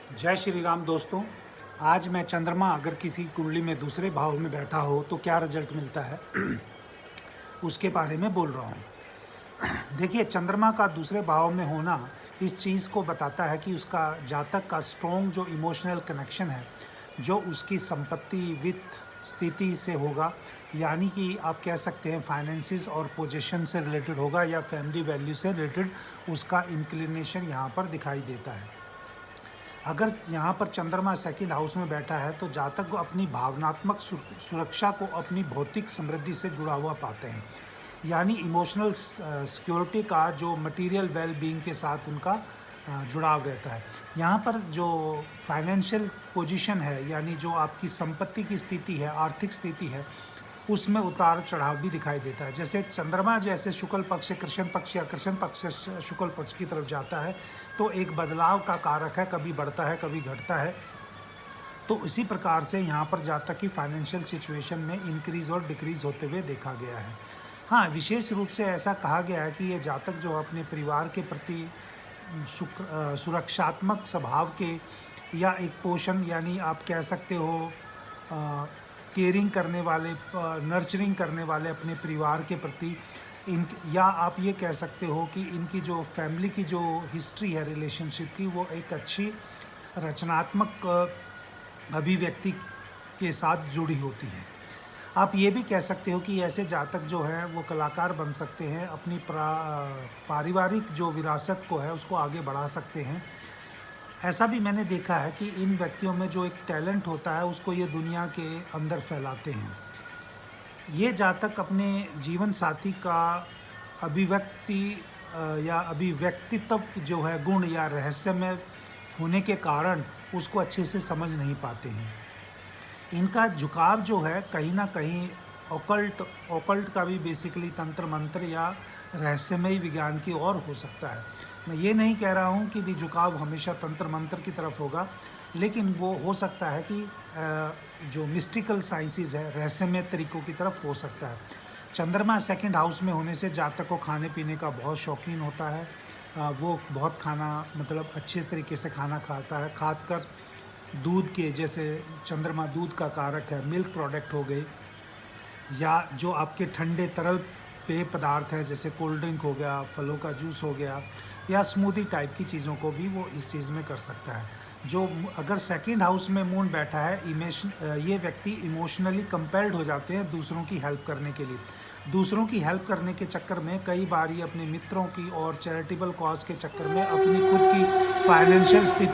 जय श्री राम दोस्तों। आज मैं चंद्रमा अगर किसी कुंडली में दूसरे भाव में बैठा हो तो क्या रिजल्ट मिलता है उसके बारे में बोल रहा हूँ। देखिए, चंद्रमा का दूसरे भाव में होना इस चीज़ को बताता है कि उसका जातक का स्ट्रॉन्ग जो इमोशनल कनेक्शन है जो उसकी संपत्ति वित्त स्थिति से होगा, यानी कि आप कह सकते हैं फाइनेंसिस और पोजीशन से रिलेटेड होगा या फैमिली वैल्यू से रिलेटेड उसका इंक्लिनेशन यहाँ पर दिखाई देता है। अगर यहाँ पर चंद्रमा सेकंड हाउस में बैठा है तो जातक को अपनी भावनात्मक सुरक्षा को अपनी भौतिक समृद्धि से जुड़ा हुआ पाते हैं, यानी इमोशनल सिक्योरिटी का जो मटेरियल वेल बीइंग के साथ उनका जुड़ाव रहता है। यहाँ पर जो फाइनेंशियल पोजीशन है, यानी जो आपकी संपत्ति की स्थिति है, आर्थिक स्थिति है, उसमें उतार चढ़ाव भी दिखाई देता है। जैसे चंद्रमा जैसे शुक्ल पक्ष से कृष्ण पक्ष या कृष्ण पक्ष से शुक्ल पक्ष की तरफ जाता है तो एक बदलाव का कारक है, कभी बढ़ता है कभी घटता है। तो इसी प्रकार से यहाँ पर जातक की फाइनेंशियल सिचुएशन में इंक्रीज़ और डिक्रीज़ होते हुए देखा गया है। हाँ, विशेष रूप से ऐसा कहा गया है कि ये जातक जो अपने परिवार के प्रति सुरक्षात्मक स्वभाव के या एक पोषण, यानी आप कह सकते हो केयरिंग करने वाले, नर्चरिंग करने वाले अपने परिवार के प्रति इन, या आप ये कह सकते हो कि इनकी जो फैमिली की जो हिस्ट्री है रिलेशनशिप की, वो एक अच्छी रचनात्मक अभिव्यक्ति के साथ जुड़ी होती है। आप ये भी कह सकते हो कि ऐसे जातक जो हैं वो कलाकार बन सकते हैं, अपनी पारिवारिक जो विरासत को है उसको आगे बढ़ा सकते हैं। ऐसा भी मैंने देखा है कि इन व्यक्तियों में जो एक टैलेंट होता है उसको ये दुनिया के अंदर फैलाते हैं। ये जातक अपने जीवन साथी का अभिव्यक्ति या अभिव्यक्तित्व जो है गुण या रहस्यमय होने के कारण उसको अच्छे से समझ नहीं पाते हैं। इनका झुकाव जो है कहीं ना कहीं ऑकल्ट का भी बेसिकली तंत्र मंत्र या रहस्यमय विज्ञान की ओर हो सकता है। मैं ये नहीं कह रहा हूँ कि भी झुकाव हमेशा तंत्र मंत्र की तरफ होगा, लेकिन वो हो सकता है कि जो मिस्टिकल साइंसेस है रहस्यमय तरीकों की तरफ हो सकता है। चंद्रमा सेकंड हाउस में होने से जातक को खाने पीने का बहुत शौकीन होता है। वो बहुत खाना मतलब अच्छे तरीके से खाना खाता है, खाकर दूध के, जैसे चंद्रमा दूध का कारक है, मिल्क प्रोडक्ट हो गए या जो आपके ठंडे तरल पेय पदार्थ हैं जैसे कोल्ड ड्रिंक हो गया, फलों का जूस हो गया या स्मूदी टाइप की चीज़ों को भी वो इस चीज़ में कर सकता है। जो अगर सेकंड हाउस में मून बैठा है, ये व्यक्ति इमोशनली कंपेल्ड हो जाते हैं दूसरों की हेल्प करने के लिए। दूसरों की हेल्प करने के चक्कर में कई बार ये अपने मित्रों की और चैरिटेबल कॉज के चक्कर में अपनी खुद की फाइनेंशियल स्थिति